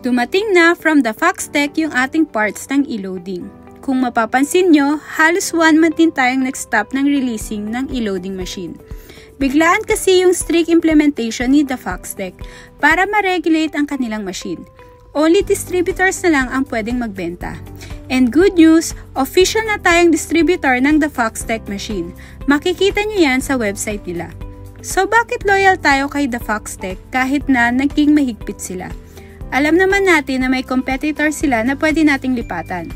Dumating na from the Foxtecc yung ating parts ng e-loading. Kung mapapansin nyo, halos 1 month din tayong nag-stop ng releasing ng e-loading machine. Biglaan kasi yung strict implementation ni the Foxtecc para ma-regulate ang kanilang machine. Only distributors na lang ang pwedeng magbenta. And good news, official na tayong distributor ng the Foxtecc machine. Makikita nyo yan sa website nila. So bakit loyal tayo kay the Foxtecc kahit na naging mahigpit sila? Alam naman natin na may competitor sila na pwede nating lipatan.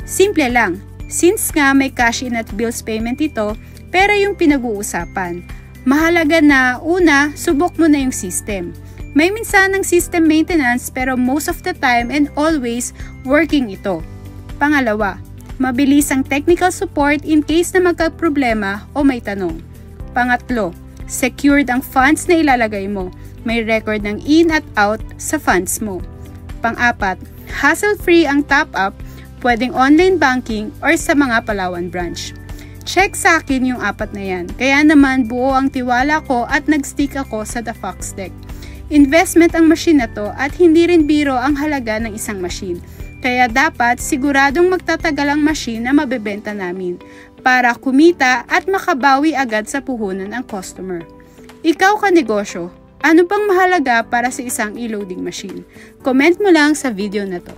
Simple lang, since nga may cash-in at bills payment ito, pero yung pinag-uusapan. Mahalaga na, una, subok mo na yung system. May minsan ng system maintenance pero most of the time and always working ito. Pangalawa, mabilis ang technical support in case na magka-problema o may tanong. Pangatlo, secured ang funds na ilalagay mo. May record ng in at out sa funds mo. Pang-apat, hassle-free ang top-up, pwedeng online banking or sa mga Palawan branch. Check sa akin yung 4 na yan. Kaya naman buo ang tiwala ko at nag-stick ako sa the Foxtecc. Investment ang machine na to at hindi rin biro ang halaga ng isang machine. Kaya dapat siguradong magtatagal ang machine na mabebenta namin para kumita at makabawi agad sa puhunan ang customer. Ikaw ka negosyo, ano bang mahalaga para sa isang e-loading machine? Comment mo lang sa video na to.